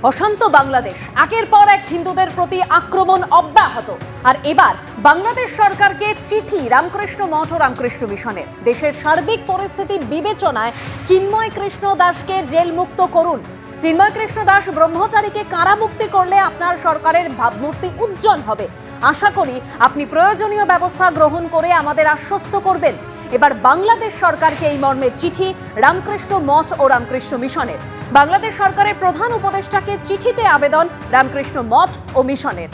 অশান্ত বাংলাদেশ, একের পর এক হিন্দুদের প্রতি আক্রমণ অব্যাহত। আর এবার বাংলাদেশ সরকারকে চিঠি রামকৃষ্ণ মঠ ও রামকৃষ্ণ মিশনের। দেশের সার্বিক পরিস্থিতি বিবেচনায় চিন্ময় কৃষ্ণ দাসকে জেল মুক্ত করুন। চিন্ময় কৃষ্ণ দাস ব্রহ্মচারীকে কারামুক্তি করলে আপনার সরকারের ভাবমূর্তি উজ্জ্বল হবে। আশা করি আপনি প্রয়োজনীয় ব্যবস্থা গ্রহণ করে আমাদের আশ্বস্ত করবেন। এবার বাংলাদেশ সরকারকে এই মর্মে চিঠি রামকৃষ্ণ মঠ ও রামকৃষ্ণ মিশনের। বাংলাদেশ সরকারের প্রধান উপদেষ্টাকে চিঠিতে আবেদন রামকৃষ্ণ মঠ ও মিশনের।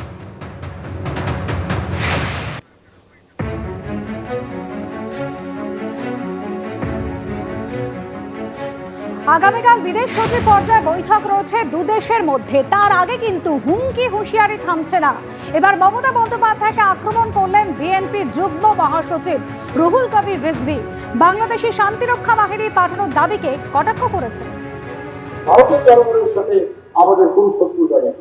আগামীকাল বিদেশ সচিব পর্যায়ে বৈঠক রয়েছে দুদেশের মধ্যে। তার আগে কিন্তু হুমকি হুঁশিয়ারি থামছে না। এবার মমতা বন্দ্যোপাধ্যায়কে আক্রমণ করলেন বিএনপি যুগ্ম মহাসচিব রুহুল কবির রিজভী। বাংলাদেশি শান্তিরক্ষা বাহিনী পাঠানোর দাবিকে কটাক্ষ করেছেন। ভারতের জনগণের সাথে আমাদের কোন শত্রুতা নেই,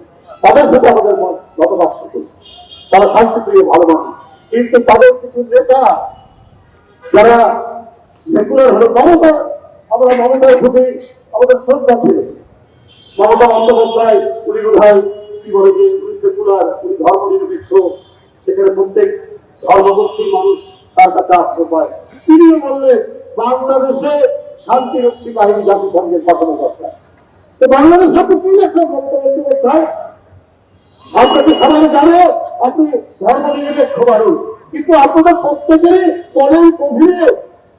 তাদের সাথে আমাদের মতবাদ থাকে, তারা শান্তিপ্রিয় ভালো মানুষ। কিন্তু তাদের কিছু নেতা যারা সেকুলার হলো, আমরা মমতার প্রতি আমাদের শ্রদ্ধা ছিল। মমতা বন্দ্যোপাধ্যায় উনি বোধহয় কি বলে যে উনি সেকুলার, উনি ধর্ম নিরপেক্ষ, সেখানে প্রত্যেক ধর্মগোষ্ঠীর মানুষ তার কাছে আশ্রয় পায়। তিনিও বললেন বাংলাদেশে শান্তিরক্ষী বাহিনী জাতিসংঘের পাঠানো দরকার। তো বাংলাদেশ আপনি কি দেখলেন মমতা বন্দ্যোপাধ্যায়? আপনাকে সবাই জানে আপনি ধর্ম নিরপেক্ষ মানুষ, কিন্তু আপনাদের প্রত্যেকেরই মনের গভীরে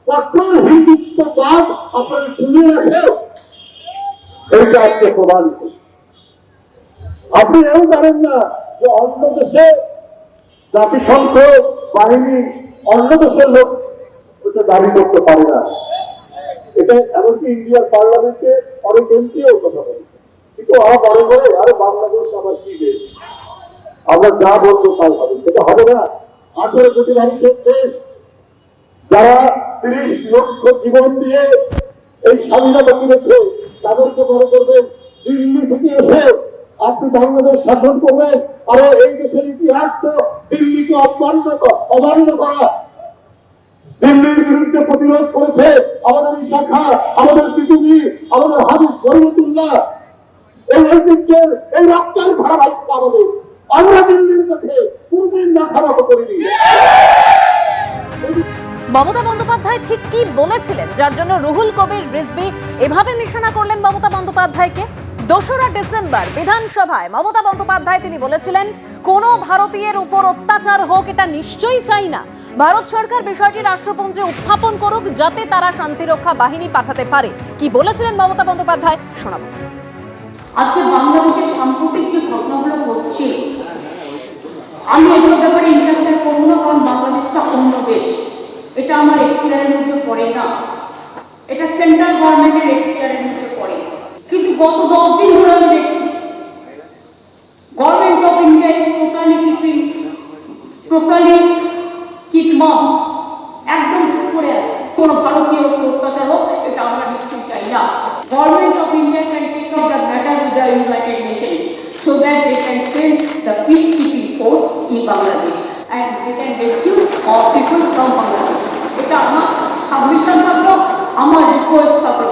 কঠোর হিন্দুত্ববাদ আপনারা ঝুলিয়ে রাখে। এইটা আজকে প্রমাণিত। আপনি এও জানেন না যে অন্য দেশে জাতিসংঘ বাহিনী অন্য দেশের লোক ওটা দাবি করতে পারে না। এটা এমনকি ইন্ডিয়ার পার্লামেন্টে অনেক এমপিও কথা বলেছে। কিন্তু আমার মনে করে আরে বাংলাদেশ আবার কি দেশ, আমরা যা বলবো তাই হবে, সেটা হবে না। 18 কোটি মানুষের দেশ, যারা 30 লক্ষ জীবন দিয়ে এই স্বাধীনতা কিনেছে, তাদেরকে মনে করবেন দিল্লি থেকে এসে আপনি বাংলাদেশ শাসন করবেন। আর এই দেশের ইতিহাস তো দিল্লিকে অমান্য করা। দিল্লির বিরুদ্ধে প্রতিরোধ করেছে আমাদের এই শাখা, আমাদের পৃথিবী, আমাদের হাদিস শরীয়তুল্লাহ। এই ঐতিহ্যের এই রক্তের ধারাবাহিকতা আমাদের। আমরা দিল্লির কাছে কোনদিন না খারাপ করিনি। মমতা বন্দ্যোপাধ্যায় ঠিক কি বলেছিলেন যার জন্য রুহুল কবির রিজভী এভাবে নিশানা করলেন মমতা বন্দ্যোপাধ্যায়কে? 2রা ডিসেম্বর বিধানসভায় মমতা বন্দ্যোপাধ্যায় তিনি বলেছিলেন, কোনো ভারতীয়ের উপর অত্যাচার হোক এটা নিশ্চয়ই চাই না। ভারত সরকার বিষয়টি রাষ্ট্রপুঞ্জে উত্থাপন করুক যাতে তারা শান্তিরক্ষা বাহিনী পাঠাতে পারে। কি বলেছিলেন মমতা বন্দ্যোপাধ্যায় শোনাবো। আজকে বাংলাদেশের সাম্প্রতিক যে ঘটনাগুলো ঘটছে, আমি এসব ব্যাপারে ইন্টারফেয়ার করবো না, কারণ বাংলাদেশটা অন্য দেশ। এটা আমার এখতিয়ারের মধ্যে পড়ে না, এটা সেন্ট্রাল গভর্নমেন্টের এখতিয়ারের মধ্যে পড়ে। কিন্তু গত 10 দিন ধরে আমি দেখছি government of India is totally কিকমম, একদম চুপ করে আছে। কোন ভারতীয় অত্যাচার হোক এটা আমরা নিশ্চয়ই চাই না। Government of India can take up the matter with the United Nations so that they can send the peacekeeping force in Bangladesh and they can rescue all people from Bangladesh. এটা আমার সাবমিশন থাকলো, আমার request থাকলো।